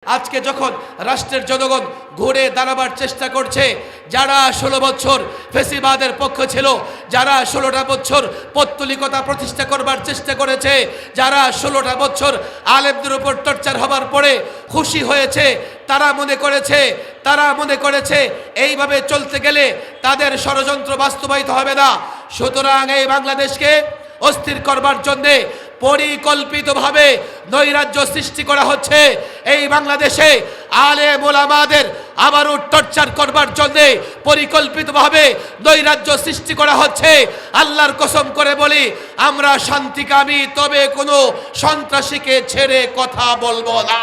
আজকে যখন রাষ্ট্রের জনগণ ঘুরে দাঁড়াবার চেষ্টা করছে, যারা 16 বছর ফেসিবাদের পক্ষ ছিল, যারা 16টা বছর পৌত্তলিকতা প্রতিষ্ঠা করবার চেষ্টা করেছে, যারা 16টা বছর আলেমদের উপর টর্চার হবার পরে খুশি হয়েছে, তারা মনে করেছে এইভাবে চলতে গেলে তাদের ষড়যন্ত্র বাস্তবায়িত হবে না। সুতরাং এই বাংলাদেশকে অস্থির করবার জন্যে পরিকল্পিতভাবে নৈরাজ্য সৃষ্টি করা হচ্ছে। এই বাংলাদেশে আলেম ওলামাদের আবারও টর্চার করবার জন্যে পরিকল্পিতভাবে নৈরাজ্য সৃষ্টি করা হচ্ছে। আল্লাহর কসম করে বলি, আমরা শান্তিকামী, তবে কোনো সন্ত্রাসীকে ছেড়ে কথা বলবো না।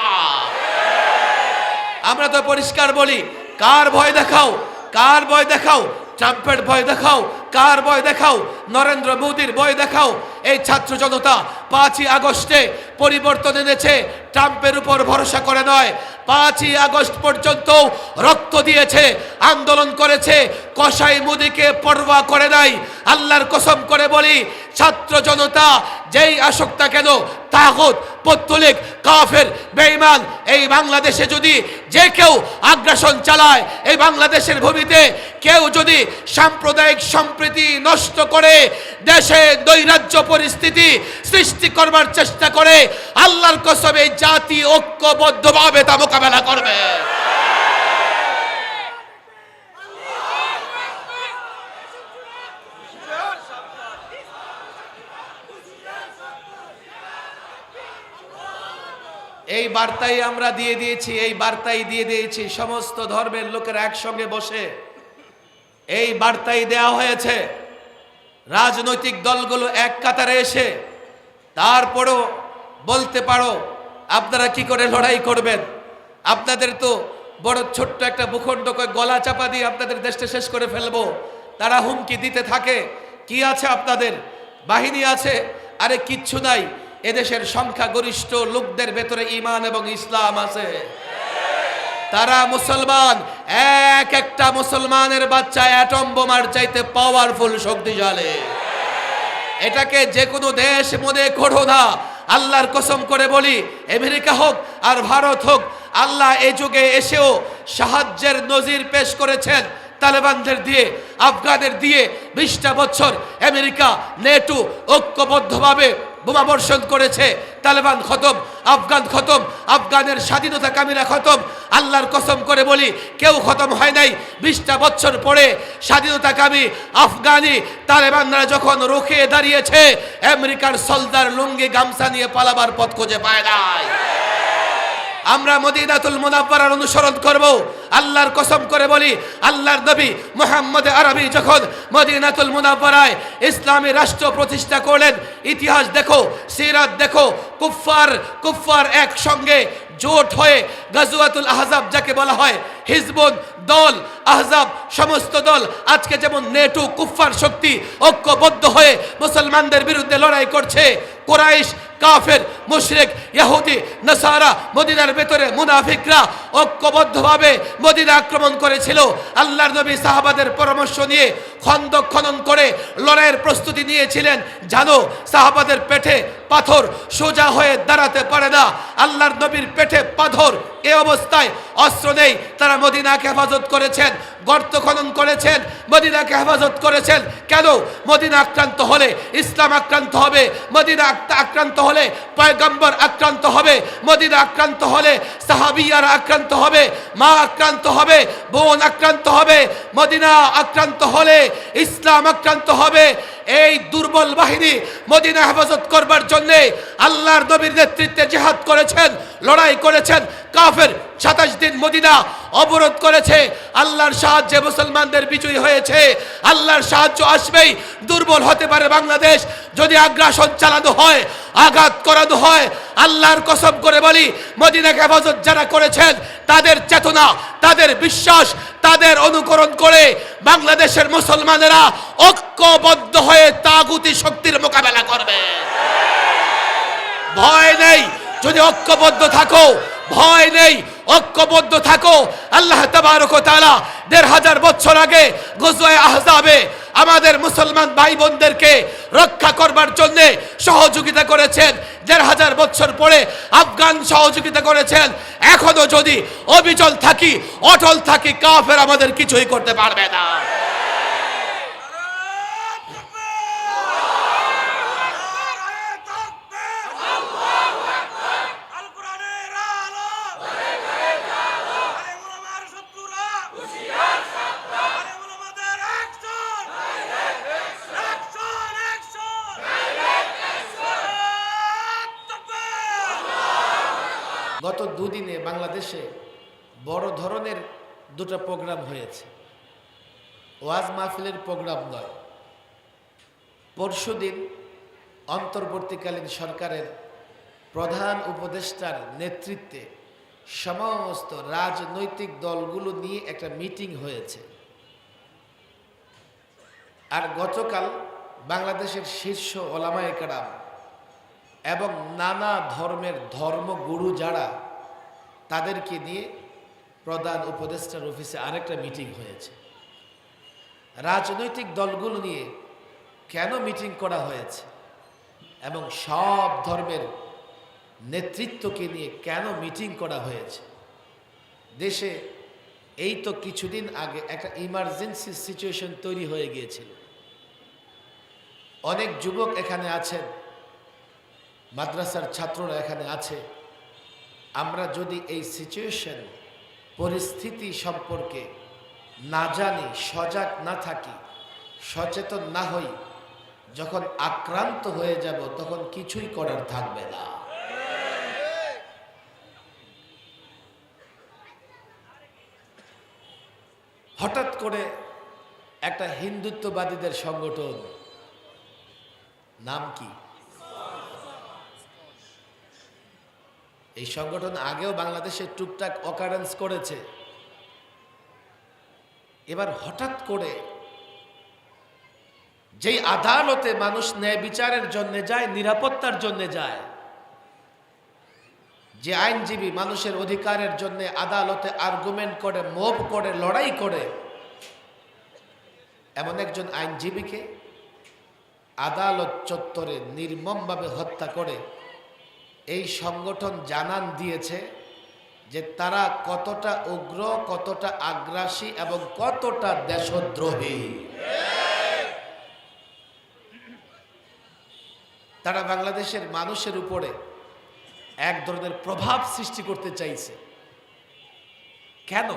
আমরা তো পরিষ্কার বলি, কার ভয় দেখাও, কার ভয় দেখাও, ট্রাম্পের ভয় দেখাও, কার ভয় দেখাও, নরেন্দ্র মোদীর ভয় দেখাও। এই ছাত্র জনতা 5ই আগস্টে পরিবর্তন এনেছে, ট্রাম্পের উপর ভরসা করে নয়। 5ই আগস্ট পর্যন্ত রক্ত দিয়েছে, আন্দোলন করেছে, কসাই মোদীকে পরোয়া করে নাই। আল্লাহর কসম করে বলি, ছাত্র জনতা যেই আসুক না কেন, তাগুত, পৌত্তলিক, কাফের, বেঈমান, এই বাংলাদেশে যদি যে কেউ আগ্রাসন চালায়, এই বাংলাদেশের ভূমিতে কেউ যদি সাম্প্রদায়িক সম্প্রীতি নষ্ট করে দেশে নৈরাজ্য পরিস্থিতি সৃষ্টি করবার চেষ্টা করে, আল্লাহর কসম এই জাতি ঐক্যবদ্ধভাবে তা মোকাবেলা করবে। এই বার্তাই আমরা দিয়ে দিয়েছি সমস্ত ধর্মের লোকেরা একসঙ্গে বসে এই বার্তাই দেওয়া হয়েছে। রাজনৈতিক দলগুলো এক কাতারে এসে তারপরও বলতে পারো আপনারা কি করে লড়াই করবেন, আপনাদের তো বড় ছোট্ট একটা ভূখণ্ড গলা চাপা দিয়ে আপনাদের দেশটা শেষ করে ফেলবো। তারা হুমকি দিতে থাকে। কি আছে আপনাদের? বাহিনী আছে? আরে কিচ্ছু নাই। এদেশের সংখ্যাগরিষ্ঠ লোকদের ভেতরে ঈমান এবং ইসলাম আছে। তারা মুসলমান, এক একটা মুসলমানের বাচ্চা অ্যাটম বোমার চাইতে পাওয়ারফুল, শক্তিশালী। এটাকে যে কোনো দেশ মনে করো না। আল্লাহর কসম করে বলি, আমেরিকা হোক আর ভারত হোক, আল্লাহ এই যুগে এসেও সাহায্যের নজির পেশ করেছেন তালেবানদের দিয়ে, আফগানের দিয়ে। 20টা বছর আমেরিকা, নেটো ঐক্যবদ্ধভাবে বোমা বর্ষণ করেছে। তালেবান খতম, আফগান খতম, আফগানের স্বাধীনতা কামীরা খতম। আল্লাহর কসম করে বলি, কেউ খতম হয় নাই। 20টা বছর পরে স্বাধীনতা কামী আফগানি তালেবানরা যখন রুখে দাঁড়িয়েছে, আমেরিকার সলদার লুঙ্গি গামছা নিয়ে পালাবার পথ খুঁজে পায় নাই। আমরা মদিনাতুল মুনাওয়ারার অনুসরণ করব। আল্লাহর কসম করে বলি, আল্লাহর নবী মুহাম্মদ আরবি যখন মদিনাতুল মুনাওয়ারায় ইসলামী রাষ্ট্র প্রতিষ্ঠা করলেন, ইতিহাস দেখো, সিরাত দেখো, কুফফার একসঙ্গে জোট হয়ে গাজওয়াতুল আহজাব যাকে বলা হয়, হিজবুন দল, আহজাব সমস্ত দল আজকে যেমন নেটো কুফফার শক্তি ঐক্যবদ্ধ হয়ে মুসলমানদের বিরুদ্ধে লড়াই করছে। কুরাইশ, কাফের, মুশরিক, ইহুদি, নাসারা, মদিনার ভেতরে মুনাফিকরা ঐক্যবদ্ধভাবে মদিনা আক্রমণ করেছিল। আল্লাহর নবী সাহাবাদের পরামর্শ নিয়ে খন্দক খনন করে লড়াইয়ের প্রস্তুতি নিয়েছিলেন। জানো, সাহাবাদের পেটে পাথর, সোজা হয়ে দাঁড়াতে পারে না। আল্লাহর নবীর পেটে পাথর, এই অবস্থায় অস্ত্র নেই, তারা মদিনাকে হেফাজত করেছেন, গর্ত খনন করেছেন, মদিনাকে হেফাজত করেছেন। কেন? মদিনা আক্রান্ত হলে ইসলাম আক্রান্ত হবে, মদিনা আক্রান্ত হলে পয়গম্বর আক্রান্ত হবে, মদিনা আক্রান্ত হলে সাহাবিয়ারা আক্রান্ত হবে, মা আক্রান্ত হবে, বোন আক্রান্ত হবে, মদিনা আক্রান্ত হলে ইসলাম আক্রান্ত হবে। এই দুর্বল বাহিনী মদিনা হেফাজত করবার জন্যে আল্লাহর নবীর নেতৃত্বে জিহাদ করেছেন, লড়াই করেছেন। কাফের 27 দিন মদিনা অবরোধ করেছে। আল্লাহর সাহায্যে মুসলমানদের বিজয় হয়েছে। আল্লাহর সাহায্য আসবেই। দুর্বল হতে পারে বাংলাদেশ, যদি আগ্রাসন চালানো হয়, আঘাত করানো হয়। আল্লাহর কসম করে বলি, মদিনাকে হেফাজত যারা করেছেন, তাদের চেতনা, তাদের বিশ্বাস, তাদের অনুকরণ করে বাংলাদেশের মুসলমানেরা ঐক্যবদ্ধ হয়ে তাগুতি শক্তির মোকাবেলা করবে। ভয় নেই, যদি ঐক্যবদ্ধ থাকো, ভয় নেই, ঐক্যবদ্ধ থাকো। আল্লাহ তাবারক ওয়া তাআলা 1500 বছর আগে গজওয়ায়ে আহজাবে আমাদের মুসলমান ভাই বোনদেরকে রক্ষা করবার জন্য সহযোগিতা করেছেন। ১,৫০০ বছর পরে আফগান সহযোগিতা করেছেন। এখনো যদি অবিচল থাকি, অটল থাকি, কাফের আমাদের কিছুই করতে পারবে না। গত দুদিনে বাংলাদেশে বড় ধরনের দুটো প্রোগ্রাম হয়েছে। ওয়াজ মাহফিলের প্রোগ্রাম নয়। পরশুদিন অন্তর্বর্তীকালীন সরকারের প্রধান উপদেষ্টার নেতৃত্বে সমস্ত রাজনৈতিক দলগুলো নিয়ে একটা মিটিং হয়েছে। আর গতকাল বাংলাদেশের শীর্ষ ওলামায়ে কেরাম এবং নানা ধর্মের ধর্মগুরু যারা, তাদেরকে নিয়ে প্রধান উপদেষ্টার অফিসে আরেকটা মিটিং হয়েছে। রাজনৈতিক দলগুলো নিয়ে কেন মিটিং করা হয়েছে এবং সব ধর্মের নেতৃত্বকে নিয়ে কেন মিটিং করা হয়েছে? দেশে এই তো কিছুদিন আগে একটা ইমার্জেন্সি সিচুয়েশন তৈরি হয়ে গিয়েছিল। অনেক যুবক এখানে আছেন, মাদ্রাসার ছাত্ররা এখানে আছে। আমরা যদি এই সিচুয়েশন পরিস্থিতি সম্পর্কে না জানি, সজাগ না থাকি, সচেতন না হই, যখন আক্রান্ত হয়ে যাব তখন কিছুই করার থাকবে না। হঠাৎ করে একটা হিন্দুত্ববাদীদের সংগঠন, নাম কি? এই সংগঠন আগেও বাংলাদেশে টুকটাক অকারেন্স করেছে। এবার হঠাৎ করে যেই আদালতে মানুষ ন্যায় বিচারের জন্য যায়, নিরাপত্তার জন্য যায়, যে আইনজীবী মানুষের অধিকারের জন্য আদালতে আর্গুমেন্ট করে, মুভ করে, লড়াই করে, এমন একজন আইনজীবীকে আদালত চত্বরে নির্মমভাবে হত্যা করে এই সংগঠন জানান দিয়েছে যে তারা কতটা উগ্র, কতটা আগ্রাসী এবং কতটা দেশদ্রোহী। তারা বাংলাদেশের মানুষের উপরে এক ধরনের প্রভাব সৃষ্টি করতে চাইছে। কেন?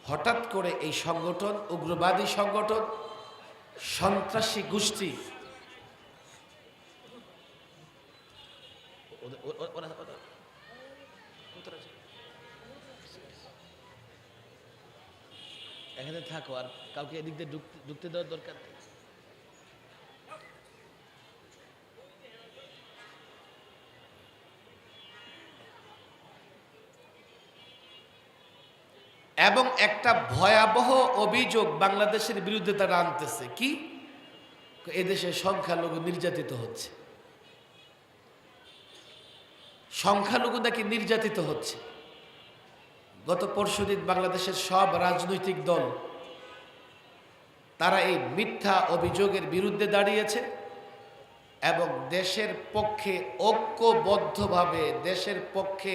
হঠাৎ করে এই সংগঠন, উগ্রবাদী সংগঠন, সন্ত্রাসী গোষ্ঠী, এখানে থাকো, আর কাউকে এদিক দিয়ে ঢুকতে দেওয়ার দরকার নেই। এবং একটা ভয়াবহ অভিযোগ বাংলাদেশের বিরুদ্ধে তারা আনতেছে। কি? এদেশে সংখ্যালঘু নির্যাতিত হচ্ছে। সংখ্যালঘু নাকি নির্যাতিত হচ্ছে। গত পরশুদিন বাংলাদেশের সব রাজনৈতিক দল তারা এই মিথ্যা অভিযোগের বিরুদ্ধে দাঁড়িয়েছে এবং দেশের পক্ষে ঐক্যবদ্ধভাবে দেশের পক্ষে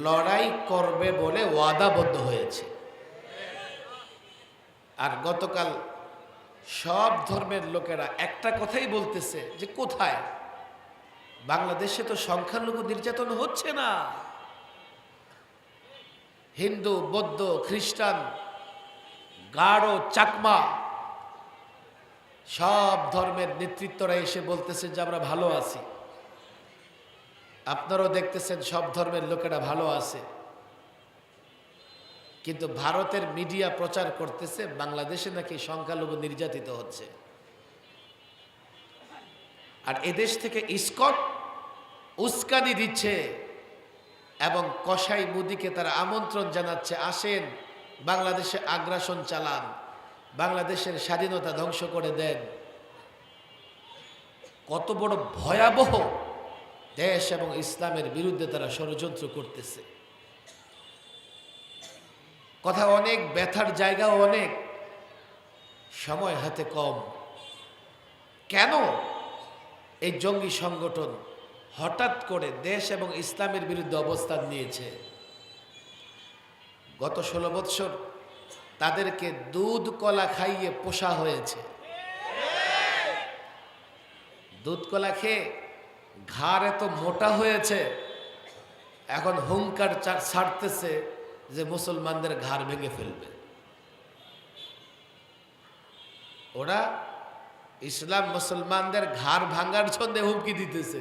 লড়াই করবে বলে ওয়াদাবদ্ধ হয়েছে। আর গতকাল সব ধর্মের লোকেরা একটা কথাই বলতেছে যে কোথায়? বাংলাদেশে তো সংখ্যালঘু নির্যাতন হচ্ছে না। হিন্দু, বৌদ্ধ, খ্রিস্টান, গারো, চাকমা সব ধর্মের নেতৃত্বরা এসে বলতেছে যে আমরা ভালো আছি। আপনারাও দেখতেছেন সব ধর্মের লোকেরা ভালো আছে। কিন্তু ভারতের মিডিয়া প্রচার করতেছে বাংলাদেশে নাকি সংখ্যালঘু নির্যাতিত হচ্ছে। আর এদেশ থেকে ইসকন উস্কানি দিচ্ছে এবং কসাই মোদিকে তারা আমন্ত্রণ জানাচ্ছে, আসেন বাংলাদেশে আগ্রাসন চালান, বাংলাদেশের স্বাধীনতা ধ্বংস করে দেন। কত বড় ভয়াবহ দেশ এবং ইসলামের বিরুদ্ধে তারা ষড়যন্ত্র করতেছে। কথা অনেক, ব্যথার জায়গাও অনেক। সময় হাতে কম। কেন এই জঙ্গি সংগঠন হঠাৎ করে দেশ এবং ইসলামের বিরুদ্ধে অবস্থান নিয়েছে? গত 16 বৎসর তাদেরকে দুধ কলা খাইয়ে পোষা হয়েছে। দুধ কলা খেয়ে ঘাড় এত মোটা হয়েছে, এখন হুঙ্কার ছাড়তেছে যে মুসলমানদের ঘাড় ভেঙে ফেলবে। ওরা ইসলাম মুসলমানদের ঘাড় ভাঙার জন্য হুমকি দিতেছে।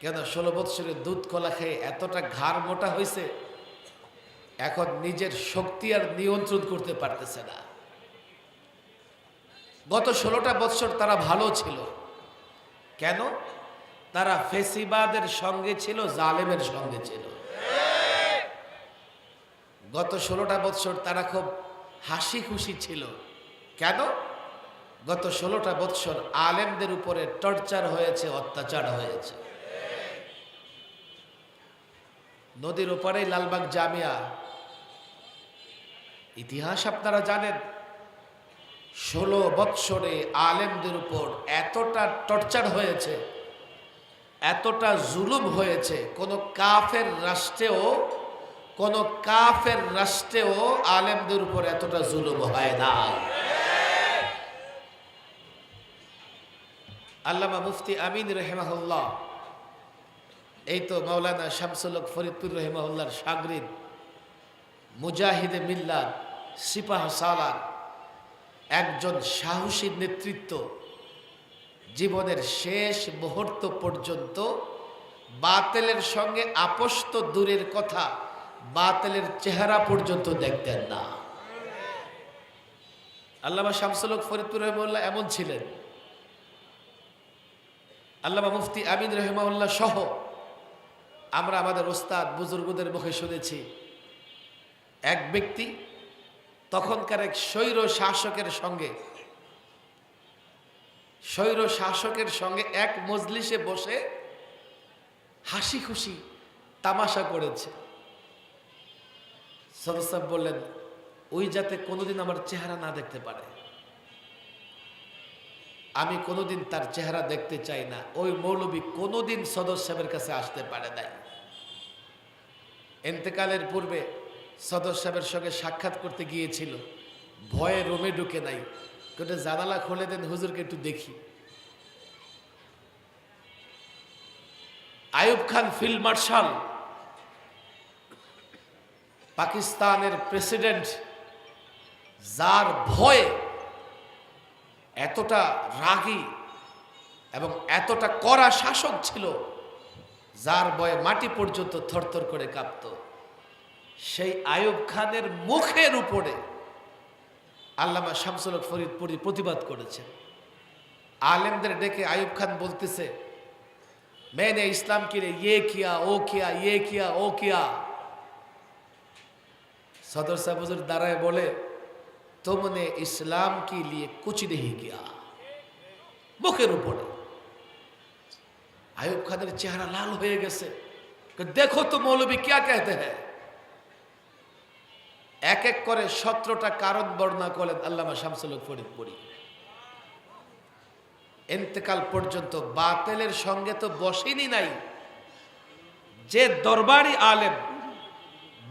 কেন? 16 বৎসরের দুধ কলা খেয়ে এতটা ঘাড় মোটা হয়েছে, এখন নিজের শক্তি আর নিয়ন্ত্রণ করতে পারতেছে না। গত 16টা বৎসর তারা ভালো ছিল। কেন? তারা ফেসিবাদের সঙ্গে ছিল, জালেমের সঙ্গে ছিল। গত 16টা বৎসর তারা খুব হাসি খুশি ছিল। কেন? গত 16টা বৎসর আলেমদের উপরে টর্চার হয়েছে, অত্যাচার হয়েছে। নদীর ওপারেই লালবাগ জামিয়া, ইতিহাস আপনারা জানেন। 16 বৎসরে আলেমদের উপর এতটা টর্চার হয়েছে, এতটা জুলুম হয়েছে, কোন কাফের রাষ্ট্রেও আলেমদের উপর এতটা জুলুম হয় না। আল্লামা মুফতি আমিন রহিমাহুল্লাহ, এই তো মাওলানা শামসুল হক ফরিদপুর রহিমাহুল্লাহর শাগরিদ, মুজাহিদে মিল্লাত, সিপাহ সালার একজন সাহসী নেতৃত্ব। জীবনের শেষ মুহূর্ত পর্যন্ত বাতিলের সঙ্গে আপোষ তো দূরের কথা, বাতিলের চেহারা পর্যন্ত দেখতেন না। আল্লামা শামসুল হক ফরিদপুর রহিমাহুল্লাহ এমন ছিলেন। আল্লামা মুফতি আমিন রহিমাহুল্লাহ সহ আমরা আমাদের ওস্তাদ বুজুর্গদের মুখে শুনেছি, এক ব্যক্তি তখনকার এক স্বৈর শাসকের সঙ্গে এক মজলিসে বসে হাসি খুশি তামাশা করেছে। সদর সাহেব বললেন, ওই যাতে কোনোদিন আমার চেহারা না দেখতে পারে, আমি কোনোদিন তার চেহারা দেখতে চাই না। ওই মৌলবী কোনোদিন সদর সাহেবের কাছে আসতে পারে নাই। ইন্তেকালের পূর্বে সদর সাহেবের সঙ্গে সাক্ষাৎ করতে গিয়েছিল, ভয়ে রুমে ঢুকে নাই, কিন্তু জানালা খুলে দেন, হুজুরকে একটু দেখি। আইয়ুব খান ফিল্ড মার্শাল, পাকিস্তানের প্রেসিডেন্ট, যার ভয়ে এতটা রাগী এবং এতটা কড়া শাসক ছিল, যার ভয়ে মাটি পর্যন্ত থরথর করে কাঁপত, সেই আইয়ুব খানের মুখের উপরে আল্লামা শামসুল হক ফরিদপুরি প্রতিবাদ করেছেন। আলেমদের ডেকে আইয়ুব খান বলতেছে, मैंने इस्लाम के लिए ये किया, वो किया, ये किया, वो किया। सदर साहब हुजूर दाराए बोले, तुमने इस्लाम के लिए कुछ नहीं किया। मुखेर উপরে আইয়ুব খানের চেহারা লাল হয়ে গেছে। দেখো তো মৌলবী क्या कहते हैं। এক এক করে 17টা কারণ বর্ণনা করলেন আল্লামা শামসুল হক ফরিদপুরি। ইন্তেকাল পর্যন্ত বাতিলের সঙ্গে তো বসেনি নাই। যে দরবারি আলেম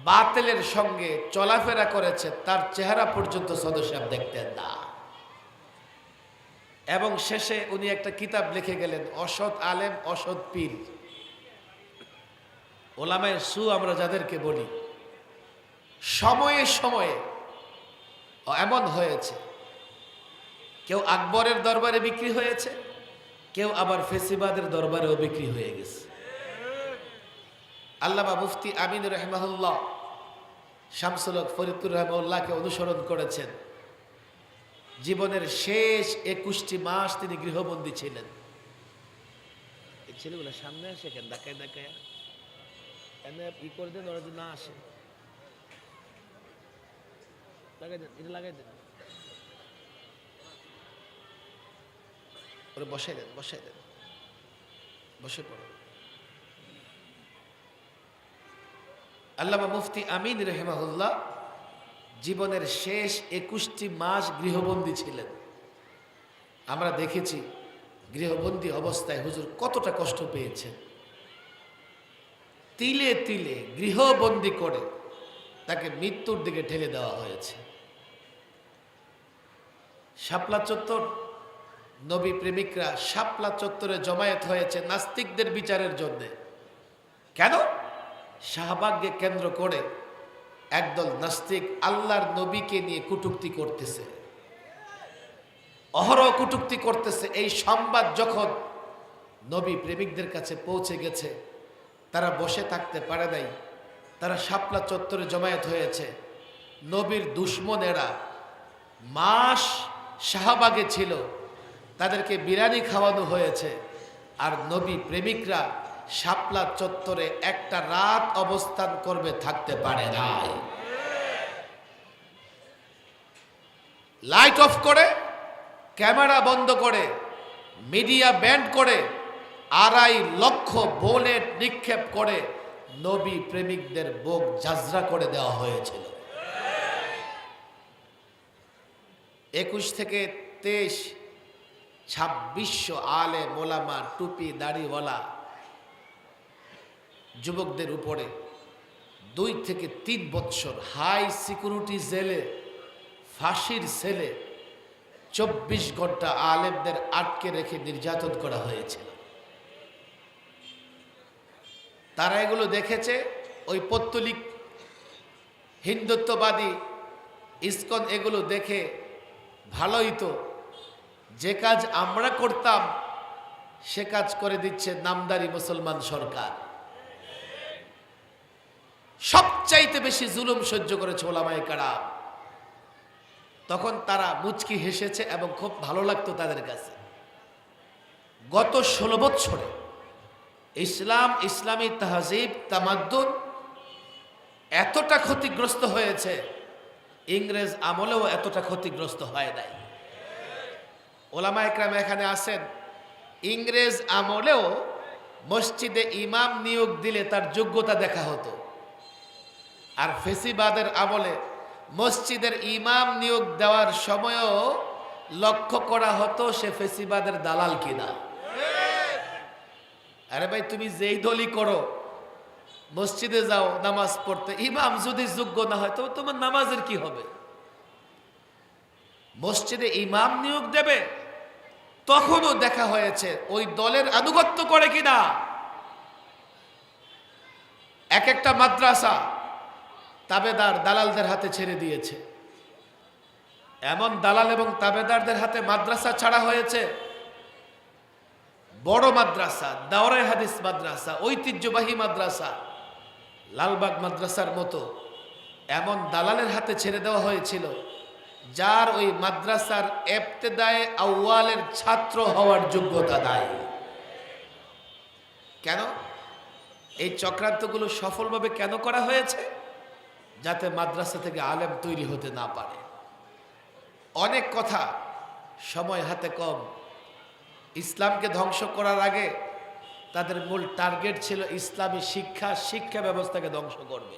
বাতিলের সঙ্গে চলাফেরা করেছে, তার চেহারা পর্যন্ত সদর সাহেব দেখতেন না। এবং শেষে উনি একটা কিতাব লিখে গেলেন, অসৎ আলেম অসৎ পীর। ওলামায়ে সু আমরা যাদেরকে বলি, সময়ে সময়ে এমন হয়েছে, কেউ আকবরের দরবারে বিক্রি হয়েছে, কেউ আবার ফেসিবাদের দরবারেও বিক্রি হয়ে গেছে। আল্লামা মুফতি আমিন রহিমাহুল্লাহ শামসুল হক ফরিদপুর রহিমাহুল্লাহকে অনুসরণ করেছেন। জীবনের শেষ 21টি মাস তিনি গৃহবন্দী ছিলেন। এই ছেলেগুলো সামনে আসে কেন? ডাকায় ডাকায় এনে ই করে দেন, ওরা যদি না আসে লাগাই দেন, এটা লাগাই দেন, ওরা বসাই দেন, বসে পড়ো। আল্লামা মুফতি আমিন রহিমাহুল্লাহ জীবনের শেষ 21টি মাস গৃহবন্দী ছিলেন। আমরা দেখেছি গৃহবন্দী অবস্থায় হুজুর কতটা কষ্ট পেয়েছেন। তিলে তিলে গৃহবন্দী করে তাকে মৃত্যুর দিকে ঠেলে দেওয়া হয়েছে। শাপলা চত্বর, নবী প্রেমিকরা শাপলা চত্বরে জমায়েত হয়েছে নাস্তিকদের বিচারের জন্য। কেন? শাহবাগকে কেন্দ্র করে একদল নাস্তিক আল্লাহর নবীকে নিয়ে কটূক্তি করতেছে, অহরহ কটূক্তি করতেছে। এই সংবাদ যখন নবী প্রেমিকদের কাছে পৌঁছে গেছে, তারা বসে থাকতে পারে নাই। তারা শাপলা চত্বরে জমায়েত হয়েছে। নবীর দুশমনেরা মাস শাহবাগে ছিল, তাদেরকে বিরিয়ানি খাওয়ানো হয়েছে। আর নবী প্রেমিকরা শাপলা চত্বরে একটা রাত অবস্থান করবে, থাকতে পারে নাই। লাইট অফ করে, ক্যামেরা বন্ধ করে, মিডিয়া ব্যান্ড করে 2.5 লক্ষ বুলেট নিক্ষেপ করে নবী প্রেমিকদের বুক ঝাঁঝরা করে দেওয়া হয়েছিল। 21 থেকে 23 2600 আলে মোলামা টুপি দাড়িওয়ালা যুবকদের উপরে 2 থেকে 3 বৎসর হাই সিকিউরিটি জেলে, ফাঁসির সেলে 24 ঘন্টা আলেমদের আটকে রেখে নির্যাতন করা হয়েছিল। তারা এগুলো দেখেছে। ওই পৌত্তলিক হিন্দুত্ববাদী ইসকন এগুলো দেখে ভালোই তো, যে কাজ আমরা করতাম সে কাজ করে দিচ্ছে নামদারি মুসলমান সরকার। সবচাইতে বেশি জুলুম সহ্য করেছে ওলামায়ে কেরাম। তখন তারা মুচকি হেসেছে এবং খুব ভালো লাগতো তাদের কাছে। গত 16 বছরে ইসলাম, ইসলামী তাহজিব, তামাদ্দুন এতটা ক্ষতিগ্রস্ত হয়েছে, ইংরেজ আমলেও এতটা ক্ষতিগ্রস্ত হয় নাই। ওলামায়ে কেরাম এখানে আছেন, ইংরেজ আমলেও মসজিদে ইমাম নিয়োগ দিলে তার যোগ্যতা দেখা হতো। আর ফেসিবাদের আমলে মসজিদের ইমাম নিয়োগ দেওয়ার সময়ও লক্ষ্য করা হতো সে ফেসিবাদের দালাল কিনা। আরে ভাই, তুমি যেই দলই করো, মসজিদে যাও নামাজ পড়তে, ইমাম যদি যোগ্য না হয় তো তোমার নামাজের কি হবে? মসজিদে ইমাম নিয়োগ দেবে, তখনও দেখা হয়েছে ওই দলের আনুগত্য করে কিনা। এক একটা মাদ্রাসা তাবেদার দালালদের হাতে ছেড়ে দিয়েছে। এমন দালাল এবং তাবেদারদের হাতে মাদ্রাসা ছাড়া হয়েছে, বড় মাদ্রাসা, দাওরায়ে হাদিস মাদ্রাসা, ঐতিহ্যবাহী মাদ্রাসা, লালবাগ মাদ্রাসার মতো এমন দালালের হাতে ছেড়ে দেওয়া হয়েছিল, যার ওই মাদ্রাসার ইবতেদায়ে আউয়ালের ছাত্র হওয়ার যোগ্যতা নাই। কেন? এই চক্রান্তগুলো সফলভাবে কেন করা হয়েছে? যাতে মাদ্রাসা থেকে আলেম তৈরি হতে না পারে। অনেক কথা, সময় হাতে কম। ইসলামকে ধ্বংস করার আগে তাদের মূল টার্গেট ছিল ইসলামী শিক্ষা ব্যবস্থাকে ধ্বংস করবে।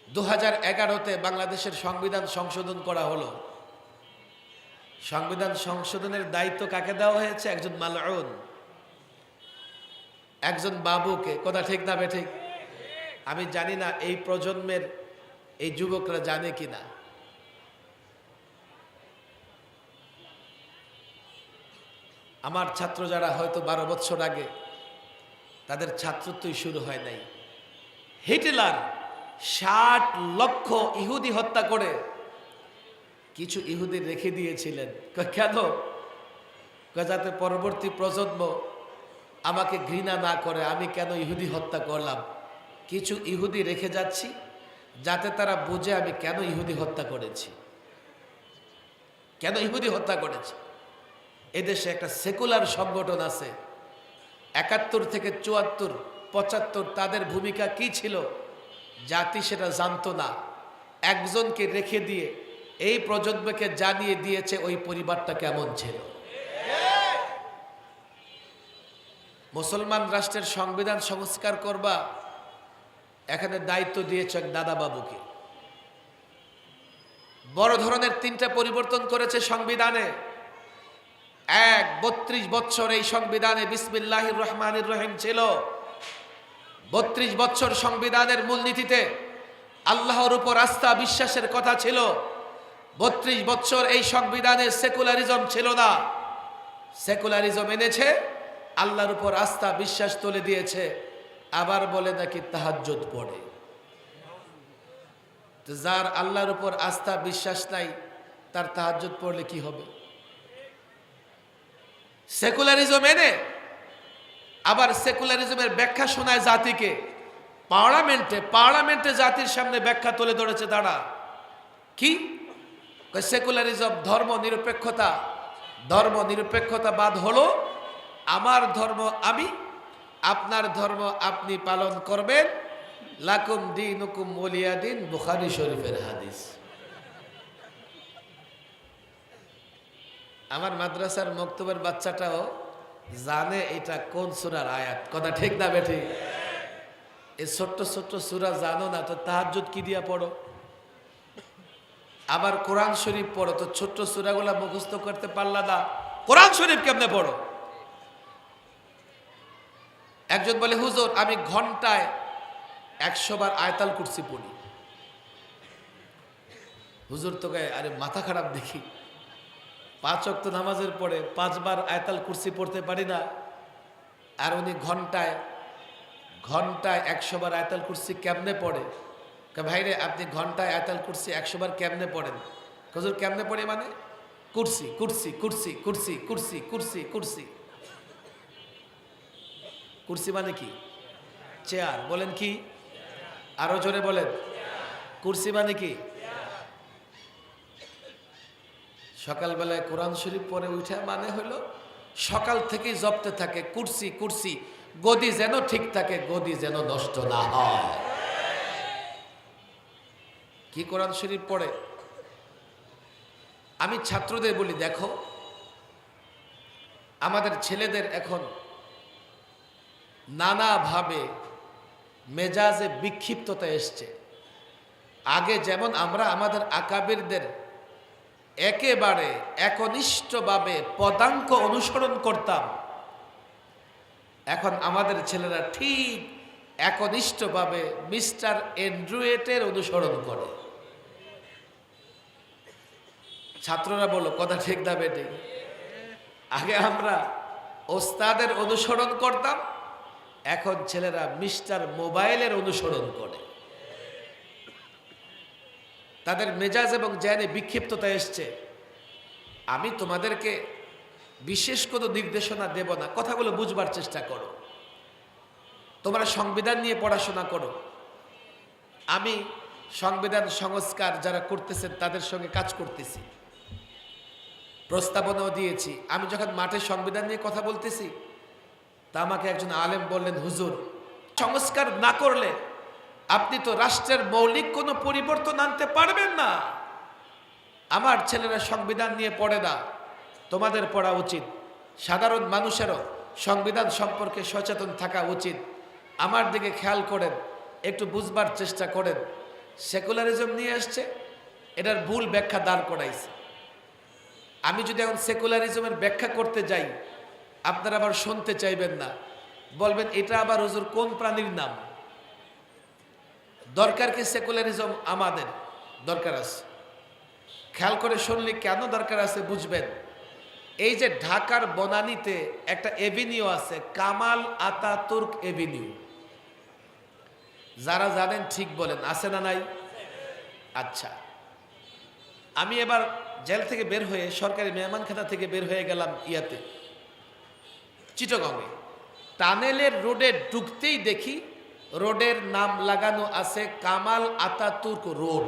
2011-তে বাংলাদেশের সংবিধান সংশোধন করা হলো। সংবিধান সংশোধনের দায়িত্ব কাকে দেওয়া হয়েছে? একজন মালউন, একজন বাবুকে। কথা ঠিক না বেঠিক? আমি জানি না এই প্রজন্মের এই যুবকরা জানে কিনা। আমার ছাত্র যারা হয়তো 12 বছর আগে, তাদের ছাত্রত্বই শুরু হয় নাই। হিটলার 60 লক্ষ ইহুদি হত্যা করে কিছু ইহুদি রেখে দিয়েছিলেন। কেন? যাতে পরবর্তী প্রজন্ম আমাকে ঘৃণা না করে, আমি কেন ইহুদি হত্যা করলাম। কিছু ইহুদি রেখে যাচ্ছি যাতে তারা বুঝে আমি কেন ইহুদি হত্যা করেছি, কেন ইহুদি হত্যা করেছি। এদেশে একটা সেকুলার সংগঠন আছে, 71 থেকে 74, 75 তাদের ভূমিকা কি ছিল জাতি সেটা জানতো না। একজনকে রেখে দিয়ে এই প্রজন্মকে জানিয়ে দিয়েছে ওই পরিবারটা কেমন ছিল। মুসলমান রাষ্ট্রের সংবিধান সংস্কার করবা, এখানে দায়িত্ব দিয়েছে এক দাদা বাবুকে। বড় ধরনের তিনটা পরিবর্তন করেছে সংবিধানে। 32 বছর এই সংবিধানে বিসমিল্লাহির রহমানির রহিম ছিল। 32 বছর সংবিধানের মূলনীতিতে আল্লাহর উপর আস্থা বিশ্বাসের কথা ছিল। 32 বছর এই সংবিধানে সেকুলারিজম ছিল না। সেকুলারিজম এনেছে, আল্লাহর উপর আস্থা বিশ্বাস তুলে দিয়েছে। আবার বলে নাকি তাহাজ্জুদ পড়ে। তো যার আল্লাহর উপর আস্থা বিশ্বাস নাই, তার তাহাজ্জুদ পড়লে কি হবে? সেকুলারিজম এনে আবার সেকুলারিজমের ব্যাখ্যা শোনায় জাতিকে। পার্লামেন্টে জাতির সামনে ব্যাখ্যা তুলে ধরেছে তারা। কি সেকুলারিজম? ধর্ম নিরপেক্ষতাবাদ হলো আমার ধর্ম আমি, আপনার ধর্ম আপনি পালন করবেন, লাকুম দীনুকুম ওয়ালিয়া দিন, বুখারী শরীফের হাদিস। আমার মাদ্রাসার মক্তবের বাচ্চাটাও জানে এটা কোন সূরার আয়াত। কথা ঠিক না বেঠিক? এই ছোট্ট ছোট্ট সূরা জানো না তো তাহাজ্জুদ কি দিয়া পড়ো? আবার কোরআন শরীফ পড়ো তো ছোট্ট সূরাগুলা মুখস্থ করতে পারলা না, কোরআন শরীফ কেমনে পড়ো? একজন বলে, হুজুর আমি ঘন্টায় 100 বার আয়াতুল কুরসি পড়ি। হুজুর তো গায়ে আরে মাথা খারাপ দেখি, 5 ওয়াক্ত নামাজের পরে 5 বার আয়াতুল কুরসি পড়তে পারি না, আর উনি ঘন্টায় 100 বার আয়াতুল কুরসি কেমনে পড়ে? ভাইরে আপনি ঘন্টায় আয়াতুল কুরসি 100 বার কেমনে পড়েন? হুজুর কেমনে পড়ে মানে? কুরসি কুরসি কুরসি কুরসি কুরসি কুরসি কুরসি। কুরসি মানে কি? চেয়ার। বলেন কি? আরো জোরে বলেন। কুরসি মানে কি? সকালবেলায় কোরআন শরীফ পড়ে উঠে মানে হলো সকাল থেকেই জপতে থাকে কুরসি কুরসি, গদি যেন ঠিক থাকে, গদি যেন নষ্ট না হয়। কি কোরআন শরীফ পড়ে? আমি ছাত্রদের বলি, দেখো আমাদের ছেলেদের এখন নানাভাবে মেজাজে বিক্ষিপ্ততা এসছে। আগে যেমন আমরা আমাদের আকাবিরদের একেবারে একনিষ্ঠভাবে পদাঙ্ক অনুসরণ করতাম, এখন আমাদের ছেলেরা ঠিক একনিষ্ঠভাবে মিস্টার অ্যান্ড্রুয়েটের অনুসরণ করে। ছাত্ররা বলো কথা ঠিক না বেটে? আগে আমরা ওস্তাদের অনুসরণ করতাম, এখন ছেলেরা মিস্টার মোবাইলের অনুসরণ করে। তাদের মেজাজ এবং জ্ঞানে বিক্ষিপ্ততা এসছে। আমি তোমাদেরকে বিশেষ কোনো নির্দেশনা দেব না, কথাগুলো বুঝবার চেষ্টা করো। তোমরা সংবিধান নিয়ে পড়াশোনা করো। আমি সংবিধান সংস্কার যারা করতেছেন তাদের সঙ্গে কাজ করতেছি, প্রস্তাবনাও দিয়েছি। আমি যখন মাঠে সংবিধান নিয়ে কথা বলতেছি, তা আমাকে একজন আলেম বললেন, হুজুর সংস্কার না করলে আপনি তো রাষ্ট্রের মৌলিক কোনো পরিবর্তন আনতে পারবেন না। আমার ছেলেরা সংবিধান নিয়ে পড়ে না, তোমাদের পড়া উচিত। সাধারণ মানুষেরও সংবিধান সম্পর্কে সচেতন থাকা উচিত। আমার দিকে খেয়াল করেন, একটু বুঝবার চেষ্টা করেন। সেকুলারিজম নিয়ে আসছে, এটার ভুল ব্যাখ্যা দাঁড় করাইছে। আমি যদি এখন সেকুলারিজমের ব্যাখ্যা করতে যাই, আপনারা আবার শুনতে চাইবেন না, বলবেন এটা আবার হুজুর কোন প্রাণীর নাম? দরকার কি সেকুলারিজম? আমাদের দরকার আছে। খেয়াল করে শুনলে কেন দরকার আছে বুঝবেন। এই যে ঢাকার বনানীতে একটা এভিনিউ আছে, কামাল আতাতুর্ক এভিনিউ। যারা জানেন ঠিক বলেন, আছে না নাই? আচ্ছা, আমি এবার জেল থেকে বের হয়ে সরকারি মেহমানখানা থেকে বের হয়ে গেলাম ইয়াতে চিটাগংয়ে। টানেলের রোডে ঢুকতেই দেখি রোডের নাম লাগানো আছে কামাল আতাতুর্ক রোড।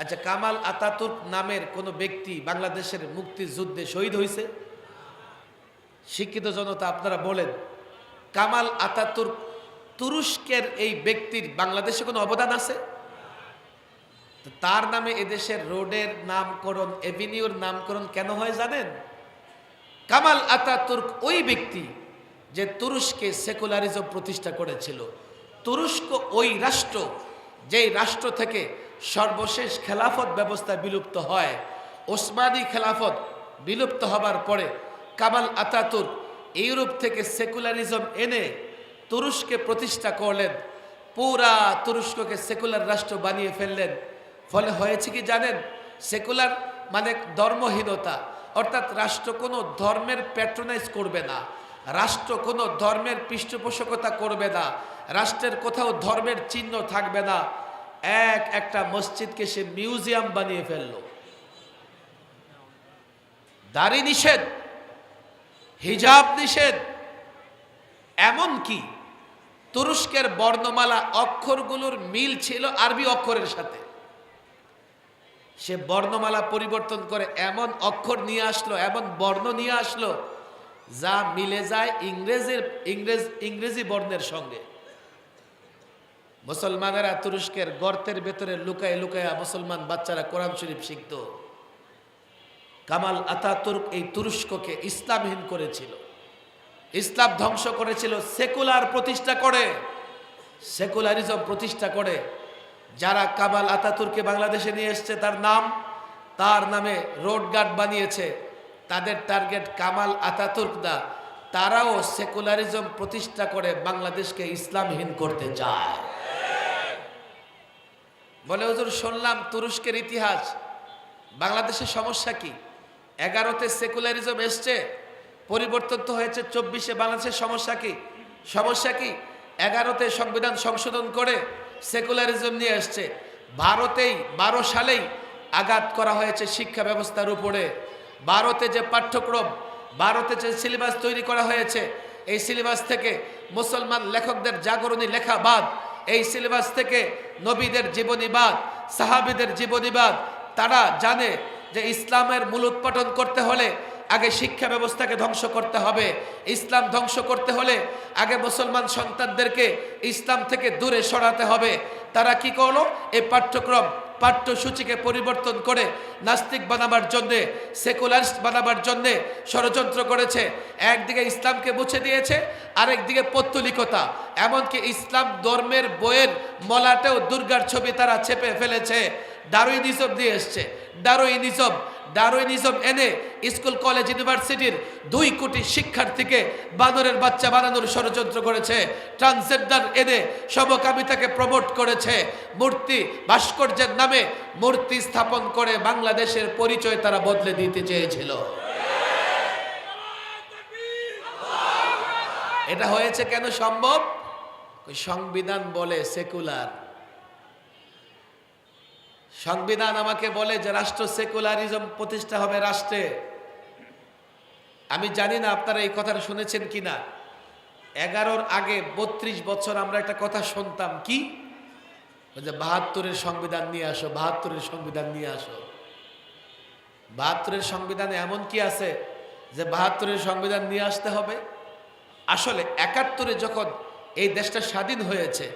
আচ্ছা, কামাল আতাতুর্ক নামের কোন ব্যক্তি বাংলাদেশের মুক্তিযুদ্ধে শহীদ হয়েছে? শিক্ষিত জনতা আপনারা বলেন, কামাল আতাতুর্ক তুরস্কের এই ব্যক্তির বাংলাদেশে কোনো অবদান আছে? তার নামে এদেশের রোডের নামকরণ, এভিনিউর নামকরণ কেন হয় জানেন? কামাল আতাতুর্ক ওই ব্যক্তি যে তুরস্কে সেকুলারিজম প্রতিষ্ঠা করেছিল। তুরস্ক ওই রাষ্ট্র, যেই রাষ্ট্র থেকে সর্বশেষ খেলাফত ব্যবস্থা বিলুপ্ত হয়। ওসমানী খেলাফত বিলুপ্ত হবার পরে কামাল আতাতুর্ক ইউরোপ থেকে সেকুলারিজম এনে তুরস্কে প্রতিষ্ঠা করলেন, পুরা তুরস্ককে সেকুলার রাষ্ট্র বানিয়ে ফেললেন। ফলে হয়েছে কি জানেন, সেকুলার মানে ধর্মহীনতা, অর্থাৎ রাষ্ট্র কোনো ধর্মের প্যাট্রোনাইজ করবে না, রাষ্ট্র কোনো ধর্মের পৃষ্ঠপোষকতা করবে না, রাষ্ট্রের কোথাও ধর্মের চিহ্ন থাকবে না। একটা মসজিদকে সে মিউজিয়াম বানিয়ে ফেললো। দাড়ি নিষেধ, হিজাব নিষেধ, এমনকি তুরস্কের বর্ণমালা অক্ষরগুলোর মিল ছিল আরবি অক্ষরের সাথে। সে বর্ণমালা পরিবর্তন করে এমন অক্ষর নিয়ে আসলো, এমন বর্ণ নিয়ে আসলো যা মিলে যায় ইংরেজি বর্ণের সঙ্গে। মুসলমানেরা তুরস্কের গর্তের ভেতরে লুকায় লুকায়া মুসলমান বাচ্চারা কোরআন শরীফ শিখত। কামাল আতাতুর্ক এই তুরস্ককে ইসলামহীন করেছিল, ইসলাম ধ্বংস করেছিল, সেকুলার প্রতিষ্ঠা করে, সেকুলারিজম প্রতিষ্ঠা করে। যারা কামাল আতাতুর্ককে বাংলাদেশে নিয়ে এসছে তার নামে রোড গার্ড বানিয়েছে, তাদের টার্গেট কামাল আতাতুর্ক না, তারাও সেকুলারিজম প্রতিষ্ঠা করে বাংলাদেশকে ইসলামহীন করতে চায়। বলে হুজুর শুনলাম তুরস্কের ইতিহাস, বাংলাদেশের সমস্যা কি? 11তে সেকুলারিজম এসছে, পরিবর্তন তো হয়েছে 24-এ, বাংলাদেশের সমস্যা কি? সমস্যা কি? 11তে সংবিধান সংশোধন করে সেকুলারিজম নিয়ে আসছে, ভারতেই 12 সালেই আঘাত করা হয়েছে শিক্ষা ব্যবস্থার উপরে। ভারতে যে পাঠ্যক্রম, ভারতে যে সিলেবাস তৈরি করা হয়েছে, এই সিলেবাস থেকে মুসলমান লেখকদের জাগরণী লেখা বাদ, এই সিলেবাস থেকে নবীদের জীবনীবাদ, সাহাবীদের জীবনীবাদ। তারা জানে যে ইসলামের মূলোৎপাটন করতে হলে আগে শিক্ষা ব্যবস্থাকে ধ্বংস করতে হবে, ইসলাম ধ্বংস করতে হলে আগে মুসলমান সন্তানদেরকে ইসলাম থেকে দূরে সরাতে হবে। তারা কি করলো? এই পাঠ্যক্রম পাঠ্যসূচিকে পরিবর্তন করে নাস্তিক বানাবার জন্যে, সেকুলারিস্ট বানাবার জন্যে ষড়যন্ত্র করেছে। একদিকে ইসলামকে মুছে দিয়েছে, আরেকদিকে পৌত্তলিকতা, এমনকি ইসলাম ধর্মের বইয়ের মলাটেও দুর্গার ছবি তারা চেপে ফেলেছে। ডারউইনিজম দিয়ে এসছে, ডারউইনিজম এনে স্কুল কলেজ ইউনিভার্সিটির 2 কোটি শিক্ষার্থীকে বানরের বাচ্চা বানানোর ষড়যন্ত্র করেছে। ট্রান্সজেন্ডার এনে সমকামিতাকে প্রমোট করেছে। মূর্তি ভাস্কর্যের নামে মূর্তি স্থাপন করে বাংলাদেশের পরিচয় তারা বদলে দিতে চেয়েছিল। এটা হয়েছে কেন সম্ভব? সংবিধান বলে সেকুলার, সংবিধান আমাকে বলে যে রাষ্ট্র সেকুলারিজম প্রতিষ্ঠা হবে রাষ্ট্রে। আমি জানি না আপনারা এই কথাটা শুনেছেন কিনা। 11-র আগে 32 বছর আমরা একটা কথা শুনতাম, কি যে 72-এর সংবিধান নিয়ে আসো, 72-এর সংবিধান নিয়ে আসো। 72-এর সংবিধানে এমন কি আছে যে 72-এর সংবিধান নিয়ে আসতে হবে? আসলে 71-এ যখন এই দেশটা স্বাধীন হয়েছে,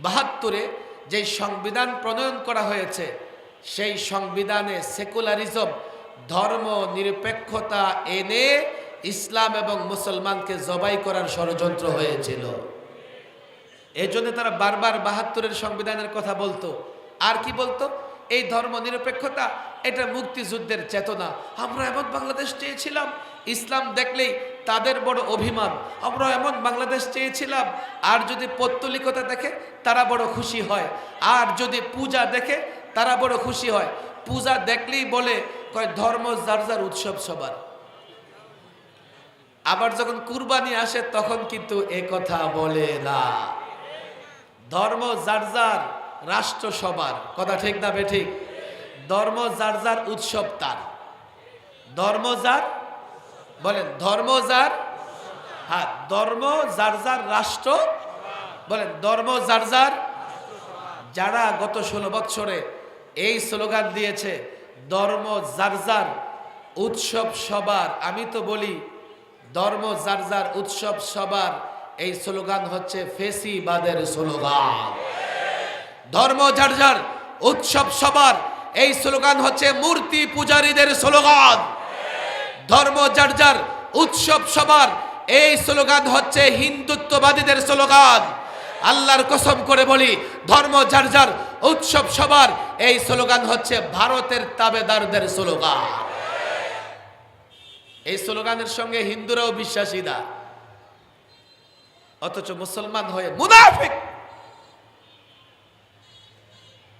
72-এ যে সংবিধান প্রণয়ন করা হয়েছে, সেই সংবিধানে সেকুলারিজম, ধর্ম নিরপেক্ষতা এনে ইসলাম এবং মুসলমানকে জবাই করার ষড়যন্ত্র হয়েছিল। এই জন্য তারা বারবার 72-এর সংবিধানের কথা বলতো। আর কি বলতো? এই ধর্ম নিরপেক্ষতা, এটা মুক্তিযুদ্ধের চেতনা। আমরা এমন বাংলাদেশ চেয়েছিলাম, ইসলাম দেখলেই তাদের বড় অভিমান, আমরা এমন বাংলাদেশ চেয়েছিলাম। আর যদি পৌত্তলিকতা দেখে তারা বড় খুশি হয়, আর যদি পূজা দেখে তারা বড় খুশি হয়। পূজা দেখলেই বলে কয় ধর্ম যার যার, উৎসব সবার। আবার যখন কুরবানি আসে তখন কিন্তু এ কথা বলে না। ধর্ম যার যার, রাষ্ট্র সবার। কথা ঠিক না বেঠিক? ধর্ম যার যার, উৎসব তার। ধর্ম যার, বলেন ধর্ম যার, হ্যাঁ ধর্ম যার যার, রাষ্ট্র বলেন ধর্ম যার যার। যারা গত 16 বছরে এই স্লোগান দিয়েছে ধর্ম যার যার, উৎসব সবার, আমি তো বলি ধর্ম যার যার, উৎসব সবার, এই স্লোগান হচ্ছে ফেসিবাদের স্লোগান। ধর্ম যার যার, উৎসব সবার, এই স্লোগান হচ্ছে মূর্তি পূজারীদের স্লোগান। ধর্ম যার যার, উৎসব সবার, এই স্লোগান হচ্ছে হিন্দুত্ববাদীদের স্লোগান। আল্লাহর কসম করে বলি, ধর্ম যার যার, উৎসব সবার এই স্লোগান হচ্ছে ভারতের তাবেদারদের স্লোগান। এই স্লোগানের সঙ্গে হিন্দুরাও বিশ্বাসী না, অথচ মুসলমান হয়ে মুনাফিক।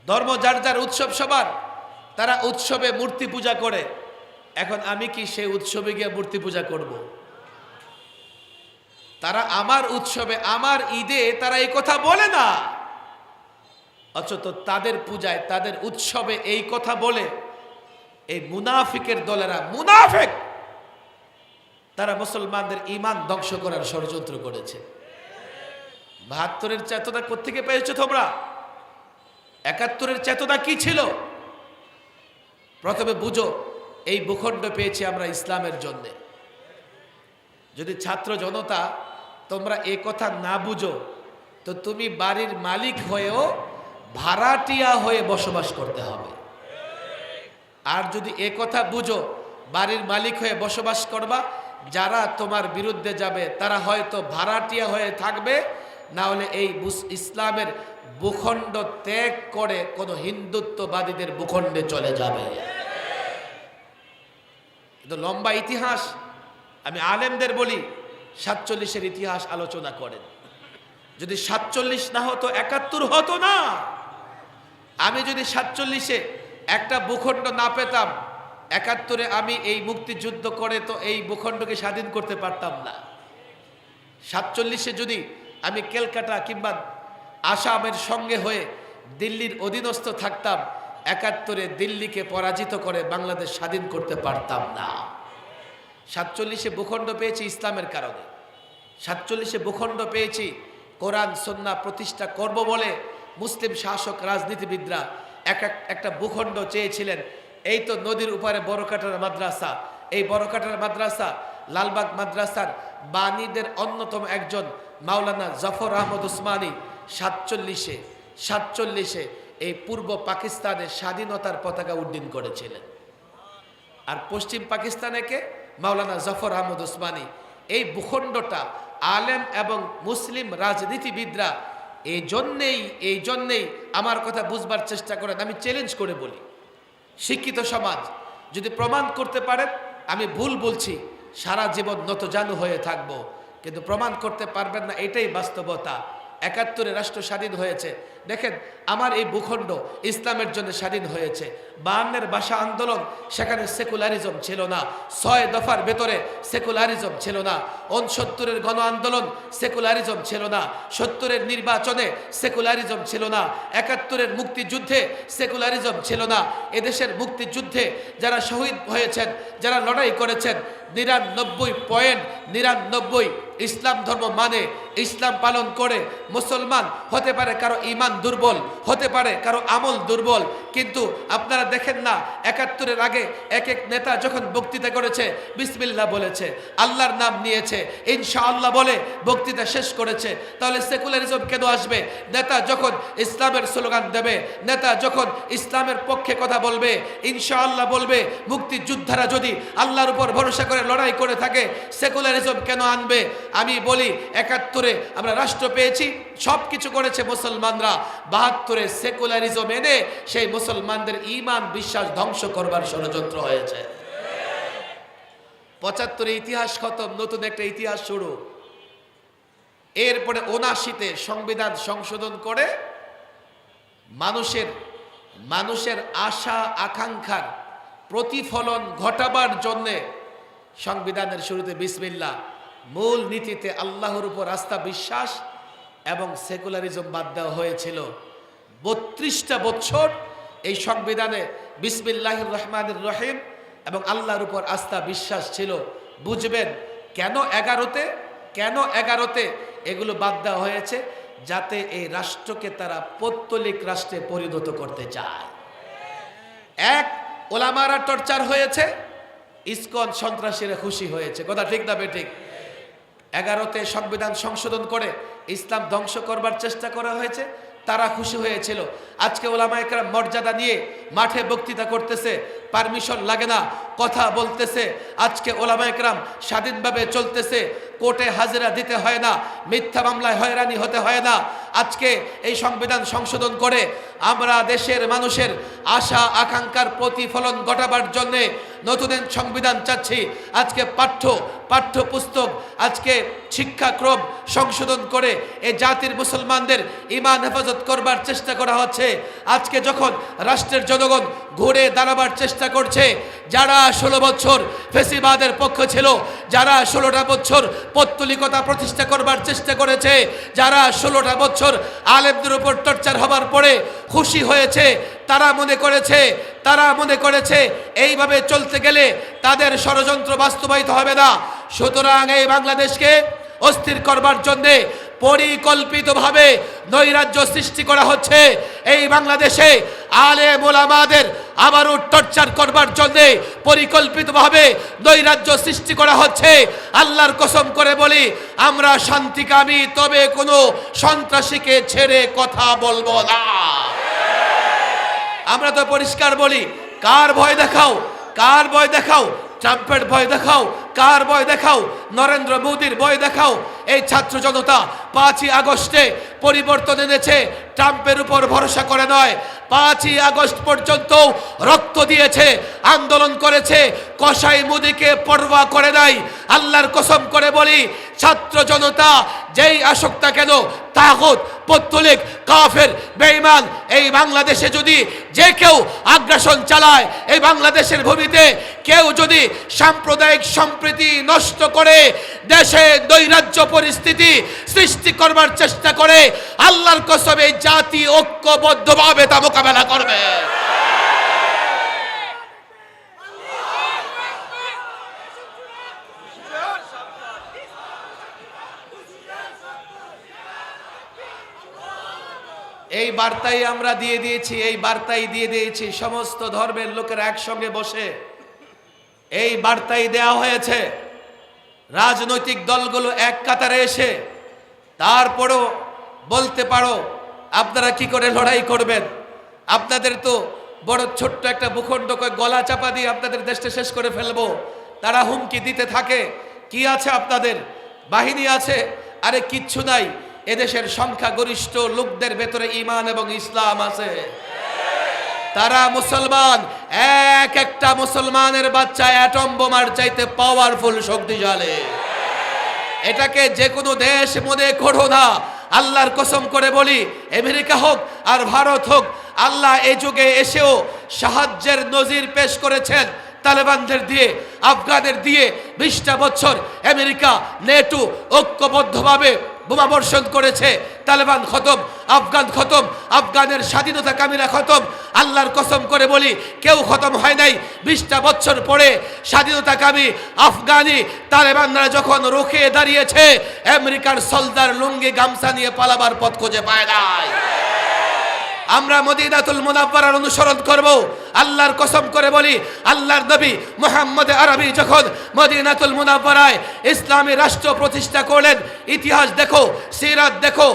ধর্ম যার যার, উৎসব সবার, তারা উৎসবে মূর্তি পূজা করে। এখন আমি কি সেই উৎসবে গিয়ে মূর্তি পূজা করব? তারা আমার উৎসবে, আমার ঈদে তারা এই কথা বলে না, অথচ তাদের পূজায়, তাদের উৎসবে এই কথা বলে। এই মুনাফিকের দলেরা, মুনাফিক, তারা মুসলমানদের ঈমান ধ্বংস করার ষড়যন্ত্র করেছে। ৭২-এর চেতনা কোত্থেকে পেয়েছো তোমরা? ৭১-এর চেতনা কি ছিল? প্রথমে বুঝো, এই ভূখণ্ড পেয়েছি আমরা ইসলামের জন্য। যদি ছাত্র জনতা তোমরা এই কথা না বুঝো, তো তুমি বাড়ির মালিক হয়েও ভাড়াটিয়া হয়ে বসবাস করতে হবে। আর যদি এ কথা বুঝো, বাড়ির মালিক হয়ে বসবাস করবা, যারা তোমার বিরুদ্ধে যাবে তারা হয়তো ভাড়াটিয়া হয়ে থাকবে, না হলে এই ইসলামের ভূখণ্ড ত্যাগ করে কোনো হিন্দুত্ববাদীদের ভূখণ্ডে চলে যাবে। কিন্তু লম্বা ইতিহাস, আমি আলেমদের বলি ৪৭-এর ইতিহাস আলোচনা করেন। যদি ৪৭ না হতো ৭১ হতো না। আমি যদি ৪৭-এ একটা ভূখণ্ড না পেতাম, ৭১-এ আমি এই মুক্তিযুদ্ধ করে তো এই ভূখণ্ডকে স্বাধীন করতে পারতাম না। ৪৭-এ যদি আমি ক্যালকাটা কিংবা আসামের সঙ্গে হয়ে দিল্লির অধীনস্থ থাকতাম, ৭১-এ দিল্লিকে পরাজিত করে বাংলাদেশ স্বাধীন করতে পারতাম না। ৪৭-এ ভূখণ্ড পেয়েছি ইসলামের কারণে। ৪৭-এ ভূখণ্ড পেয়েছি কোরআন সুন্নাহ প্রতিষ্ঠা করব বলে মুসলিম শাসক রাজনীতিবিদরা একটা ভূখণ্ড চেয়েছিলেন। এই তো নদীর উপরে বড়কাটার মাদ্রাসা, এই বড়কাটার মাদ্রাসা, লালবাগ মাদ্রাসার বাণীদের অন্যতম একজন মাওলানা জাফর আহমদ উসমানী ৪৭-এ এই পূর্ব পাকিস্তানে স্বাধীনতার পতাকা উড্ডীন করেছিলেন। আর পশ্চিম পাকিস্তানে কে? মাওলানা জাফর আহমদ উসমানী। এই ভূখণ্ডটা আলেম এবং মুসলিম রাজনীতিবিদরা এই জন্যেই আমার কথা বুঝবার চেষ্টা করেন। আমি চ্যালেঞ্জ করে বলি, শিক্ষিত সমাজ যদি প্রমাণ করতে পারেন, আমি ভুল বলছি, সারা জীবন নতজানু হয়ে থাকবো, কিন্তু প্রমাণ করতে পারবেন না, এটাই বাস্তবতা। ৭১-এ রাষ্ট্র স্বাধীন হয়েছে। দেখেন, আমার এই ভূখণ্ড ইসলামের জন্য স্বাধীন হয়েছে। ৫২-এর ভাষা আন্দোলন, সেখানে সেকুলারিজম ছিল না। ৬ দফার ভেতরে সেকুলারিজম ছিল না। ৬৯-এর গণ আন্দোলন, সেকুলারিজম ছিল না। ৭০-এর নির্বাচনে সেকুলারিজম ছিল না। ৭১-এর মুক্তিযুদ্ধে সেকুলারিজম ছিল না। এদেশের মুক্তিযুদ্ধে যারা শহীদ হয়েছেন, যারা লড়াই করেছেন, ৯৯.৯৯ ইসলাম ধর্ম মানে, ইসলাম পালন করে মুসলমান। হতে পারে কারো ঈমান দুর্বল, হতে পারে কারো আমল দুর্বল, কিন্তু আপনারা দেখেন না ৭১-এর আগে এক এক নেতা যখন বক্তৃতা করেছে, বিসমিল্লাহ বলেছে, আল্লাহর নাম নিয়েছে, ইনশাআল্লাহ বলে বক্তৃতা শেষ করেছে। তাহলে সেকুলারিজম কেন আসবে? নেতা যখন ইসলামের স্লোগান দেবে, নেতা যখন ইসলামের পক্ষে কথা বলবে, ইনশাআল্লাহ বলবে, মুক্তিযোদ্ধারা যদি আল্লাহর উপর ভরসা করে লড়াই করে থাকে, সেকুলারিজম কেন আনবে? আমি বলি, ৭১-এ আমরা রাষ্ট্র পেয়েছি, সব কিছু করেছে মুসলমানরা। ৭২-এ সেকুলারিজম এনে সেই মুসলমানদের ঈমান বিশ্বাস ধ্বংস করবার ষড়যন্ত্র হয়েছে। ৭৫-এ ইতিহাস খতম, নতুন একটা ইতিহাস শুরু। এরপরে ৭৯-তে সংবিধান সংশোধন করে মানুষের আশা আকাঙ্ক্ষার প্রতিফলন ঘটাবার জন্যে সংবিধানের শুরুতে বিসমিল্লাহ, মূল নীতিতে আল্লাহর উপর আস্থা বিশ্বাস এবং সেকুলারিজম বাদ দেওয়া হয়েছিল। ৩২টা বছর এই সংবিধানে বিসমিল্লাহির রহমানির রহিম এবং আল্লাহর উপর আস্থা বিশ্বাস ছিল। বুঝবেন কেন 11তে এগুলো বাদ দেওয়া হয়েছে, যাতে এই রাষ্ট্রকে তারা পৌত্তলিক রাষ্ট্রে পরিণত করতে চায়। এক, ওলামারা টর্চার হয়েছে, ইসকন সন্ত্রাসীরা খুশি হয়েছে। কথা ঠিক না বেঠিক? 11তে সংবিধান সংশোধন করে ইসলাম ধ্বংস করবার চেষ্টা করা হয়েছে, তারা খুশি হয়েছিল। আজকে ওলামায়ে কেরাম মর্যাদা নিয়ে মাঠে বক্তৃতা করতেছে, পারমিশন লাগে না, কথা বলতেছে। আজকে ওলামায়ে কেরাম স্বাধীনভাবে চলতেছে, কোর্টে হাজিরা দিতে হয় না, মিথ্যা মামলায় হয়রানি হতে হয় না। আজকে এই সংবিধান সংশোধন করে আমরা দেশের মানুষের আশা আকাঙ্ক্ষার প্রতিফলন ঘটাবার জন্য নতুন সংবিধান চাচ্ছি। আজকে পাঠ্যপুস্তক আজকে শিক্ষাক্রম সংশোধন করে এই জাতির মুসলমানদের ঈমান হেফাজত করবার চেষ্টা করা হচ্ছে। আজকে যখন রাষ্ট্রের জনগণ ঘুরে দাঁড়াবার চেষ্টা করছে, যারা 16 বছর ফেসিবাদের পক্ষ ছিল, যারা 16টা বছর পৌত্তলিকতা প্রতিষ্ঠা করবার চেষ্টা করেছে, যারা 16টা বছর আলেমদের উপর টর্চার হবার পরে খুশি হয়েছে, তারা মনে করেছে এইভাবে চলতে গেলে তাদের ষড়যন্ত্র বাস্তবায়িত হবে না। সুতরাং এই বাংলাদেশকে অস্থির করবার জন্যে পরিকল্পিতভাবে নৈরাজ্য সৃষ্টি করা হচ্ছে। এই বাংলাদেশে আলেম ওলামাদের আবারও টর্চার করবার জন্যে পরিকল্পিতভাবে নৈরাজ্য সৃষ্টি করা হচ্ছে। আল্লাহর কসম করে বলি, আমরা শান্তিকামী, তবে কোনো সন্ত্রাসীকে ছেড়ে কথা বলবো না। আমরা তো পরিষ্কার বলি, কার ভয় দেখাও, কার ভয় দেখাও, ট্রাম্পের ভয় দেখাও, কার ভয় দেখাও, নরেন্দ্র মোদীর ভয় দেখাও। এই ছাত্র জনতা 5ই আগস্টে পরিবর্তন এনেছে, ট্রাম্পের উপর ভরসা করে নয়। 5ই আগস্ট পর্যন্ত রক্ত দিয়েছে, আন্দোলন করেছে, কসাই মোদীকে পরোয়া করে নাই। আল্লাহর কসম করে বলি, ছাত্র জনতা যেই আসুক না কেন, তাগুত, পৌত্তলিক, কাফের, বেঈমান, এই বাংলাদেশে যদি যে কেউ আগ্রাসন চালায়, এই বাংলাদেশের ভূমিতে কেউ যদি সাম্প্রদায়িক সম্প্রীতি নষ্ট করে দেশে নৈরাজ্য পরিস্থিতি সৃষ্টি করবার চেষ্টা করে, আল্লাহর কসম এই জাতি ঐক্যবদ্ধভাবে তা মোকাবেলা করবে। এই বার্তাই আমরা দিয়ে দিয়েছি সমস্ত ধর্মের লোকেরা একসঙ্গে বসে এই বার্তাই দেওয়া হয়েছে। রাজনৈতিক দলগুলো এক কাতারে এসে তারপরও বলতে পারো আপনারা কি করে লড়াই করবেন, আপনাদের তো বড় ছোট্ট একটা ভূখণ্ড গলা চাপা দিয়ে আপনাদের দেশটা শেষ করে ফেলবো। তারা হুমকি দিতে থাকে। কি আছে আপনাদের? বাহিনী আছে? আরে কিচ্ছু নাই। এদেশের সংখ্যাগরিষ্ঠ লোকদের ভেতরে ঈমান এবং ইসলাম আছে। তারা মুসলমান, এক একটা মুসলমানের বাচ্চা অ্যাটম বোমার চাইতে পাওয়ারফুল, শক্তিশালী। এটাকে যে কোনো দেশ মনে করো না। আল্লাহর কসম করে বলি, আমেরিকা হোক আর ভারত হোক, আল্লাহ এই যুগে এসেও সাহায্যের নজির পেশ করেছেন তালেবানদের দিয়ে, আফগানের দিয়ে। 20টা বছর আমেরিকা, নেটো ঐক্যবদ্ধভাবে বোমা বর্ষণ করেছে। তালেবান খতম, আফগান খতম, আফগানের স্বাধীনতা কামীরা খতম। আল্লাহর কসম করে বলি, কেউ খতম হয় নাই। 20টা বছর পরে স্বাধীনতা কামী আফগানি তালেবানরা যখন রুখে দাঁড়িয়েছে, আমেরিকার সলদার লুঙ্গি গামছা নিয়ে পালাবার পথ খুঁজে পায় নাই। আমরা মদিনাতুল মুনাওয়ারার অনুসরণ করব। আল্লাহর কসম করে বলি, আল্লাহর নবী মুহাম্মদ আরবি যখন মদিনাতুল মুনাওয়ারায় ইসলামী রাষ্ট্র প্রতিষ্ঠা করলেন, ইতিহাস দেখো, সিরাত দেখো,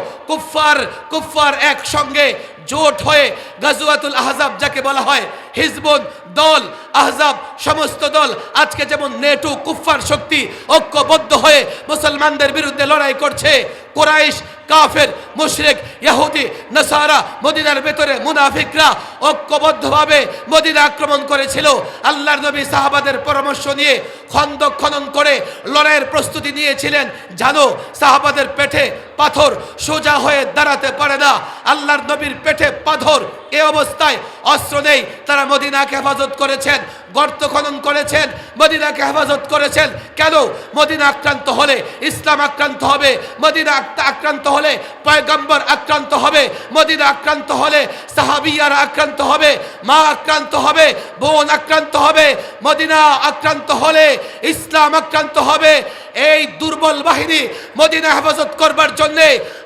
কুফফার একসঙ্গে জোট হয়ে গাজওয়াতুল আহজাব যাকে বলা হয়, হিজবুন দল, আহজাব সমস্ত দল আজকে যেমন নেটো কুফফার শক্তি ঐক্যবদ্ধ হয়ে মুসলমানদের বিরুদ্ধে লড়াই করছে। কুরাইশ, কাফের, মুশরিক, ইহুদি, নাসারা, মদিনার ভেতরে মুনাফিকরা ঐক্যবদ্ধভাবে মদিনা আক্রমণ করেছিল। আল্লাহর নবী সাহাবাদের পরামর্শ নিয়ে খন্দক খনন করে লড়াইয়ের প্রস্তুতি নিয়েছিলেন। জানো, সাহাবাদের পেটে পাথর, সোজা হয়ে দাঁড়াতে পারে না। আল্লাহর নবীর পেটে পাথর, এই অবস্থায় অস্ত্র নেই, তারা মদিনাকে হেফাজত করেছেন, গর্ত খনন করেছেন, মদিনাকে হেফাজত করেছেন। কেন? মদিনা আক্রান্ত হলে ইসলাম আক্রান্ত হবে, মদিনা আক্রান্ত হলে পয়গম্বর আক্রান্ত হবে, মদিনা আক্রান্ত হলে সাহাবিয়ারা আক্রান্ত হবে, মা আক্রান্ত হবে, বোন আক্রান্ত হবে, মদিনা আক্রান্ত হলে ইসলাম আক্রান্ত হবে। এই দুর্বল বাহিনী মদিনা হেফাজত করবার জন্য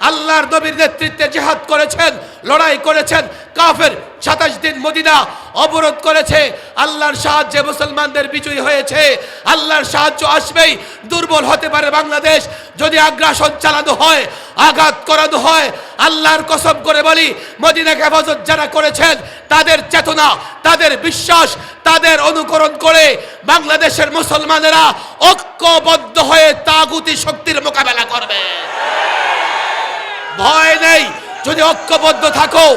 আল্লাহর নবীর নেতৃত্বে জিহাদ করেছেন, লড়াই করেছেন। কাফের 27 দিন মদিনা অবরোধ করেছে। আল্লাহর সাহায্যে মুসলমানদের বিজয় হয়েছে। আল্লাহর সাহায্য আসবেই। দুর্বল হতে পারে বাংলাদেশ, যদি আগ্রাসন চালানো হয়, আঘাত করানো হয়। আল্লাহর কসম করে বলি, মদিনাকে হেফাজত যারা করেছেন, তাদের চেতনা, তাদের বিশ্বাস, তাদের অনুকরণ করে বাংলাদেশের মুসলমানেরা ঐক্যবদ্ধ হয়ে তাগুতি শক্তির মোকাবেলা করবে। ভয় নেই। যদি ঐক্যবদ্ধ থাকো,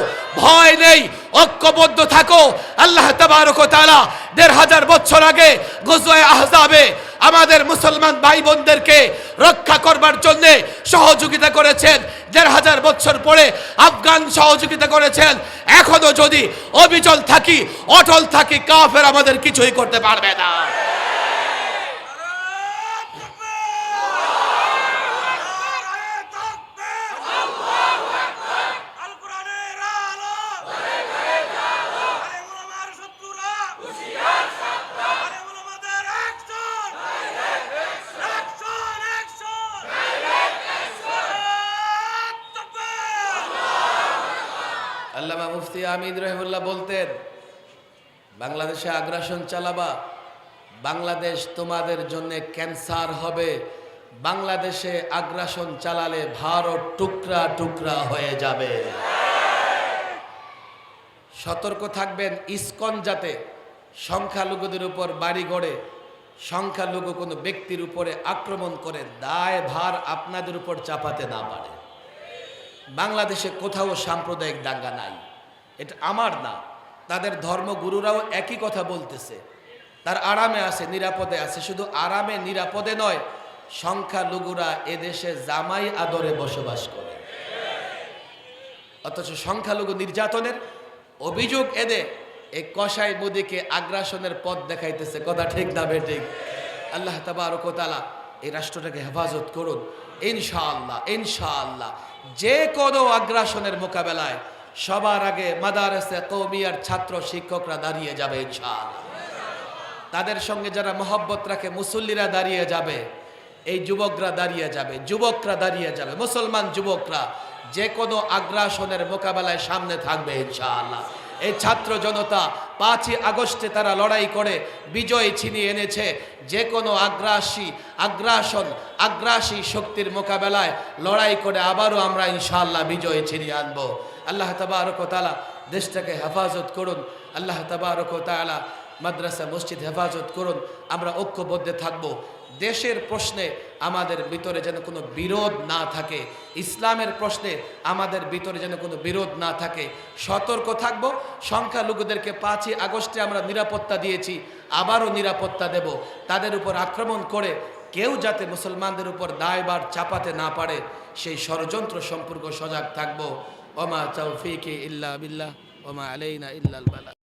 ভয় নেই, ঐক্যবদ্ধ থাকো। আল্লাহ তাবারক ওয়া তাআলা ১৫০০ বছর আগে গজওয়ে আহজাবে আমাদের মুসলমান ভাই বোনদেরকে রক্ষা করবার জন্য সহযোগিতা করেছেন। ১৫০০ বছর পরে আফগান সহযোগিতা করেছেন। এখনো যদি অবিচল থাকি, অটল থাকি, কাফের আমাদের কিছুই করতে পারবে না। আল্লামা মুফতি আমিদ রহিমুল্লাহ বলতেন, বাংলাদেশে আগ্রাসন চালাবা, বাংলাদেশ তোমাদের জন্য ক্যান্সার হবে। বাংলাদেশে আগ্রাসন চালালে ভারত টুকরা টুকরা হয়ে যাবে। সতর্ক থাকবেন, ইসকন যাতে সংখ্যালঘুদের উপর বাড়ি গড়ে, সংখ্যালঘু কোনো ব্যক্তির উপরে আক্রমণ করে দায় ভার আপনাদের উপর চাপাতে না পারে। বাংলাদেশে কোথাও সাম্প্রদায়িক দাঙ্গা নাই, এটা আমার না, তাদের ধর্মগুরুরাও একই কথা বলতেছে। তার আরামে আছে, নিরাপদে আছে। শুধু আরামে নিরাপদে নয়, সংখ্যালঘুরা এদেশে জামাই আদরে বসবাস করে, অথচ সংখ্যালঘু নির্যাতনের অভিযোগ এনে এই কসাই মোদিকে আগ্রাসনের পথ দেখাইতেছে। কথা ঠিক না বেঠিক? আল্লাহ তাবারক ওয়া তাআলা এই রাষ্ট্রটাকে হেফাজত করুন ইনশাআল্লাহ। ইনশাআল্লাহ যে কোনো আগ্রাসনের মোকাবেলায় সবার আগে মাদারেসে কওমিয়ার ছাত্র শিক্ষকরা দাঁড়িয়ে যাবে ইনশাআল্লাহ। তাদের সঙ্গে যারা মহব্বত রাখে মুসল্লিরা দাঁড়িয়ে যাবে, এই যুবকরা দাঁড়িয়ে যাবে, যুবকরা দাঁড়িয়ে যাবে, মুসলমান যুবকরা যে কোনো আগ্রাসনের মোকাবেলায় সামনে থাকবে ইনশাআল্লাহ। এই ছাত্র জনতা 5ই আগস্টে তারা লড়াই করে বিজয় ছিনিয়ে এনেছে। যে কোনো আগ্রাসী শক্তির মোকাবেলায় লড়াই করে আবারও আমরা ইনশাআল্লাহ বিজয় ছিনিয়ে আনবো। আল্লাহ তাবারক ওয়া তাআলা দেশটাকে হেফাজত করুন। আল্লাহ তাবারক ওয়া তাআলা মাদ্রাসা মসজিদ হেফাজত করুন। আমরা ঐক্যবদ্ধ থাকবো। দেশের প্রশ্নে আমাদের ভিতরে যেন কোনো বিরোধ না থাকে, ইসলামের প্রশ্নে আমাদের ভিতরে যেন কোনো বিরোধ না থাকে। সতর্ক থাকবো। সংখ্যালঘুদেরকে 5ই আগস্টে আমরা নিরাপত্তা দিয়েছি, আবারও নিরাপত্তা দেব। তাদের উপর আক্রমণ করে কেউ যাতে মুসলমানদের উপর দায়ভার চাপাতে না পারে, সেই ষড়যন্ত্র সম্পর্কে সজাগ থাকবো। ওমা তৌফিকি ইল্লা বিল্লাহ ওমা আলাইনা ইল্লাল বালাগ।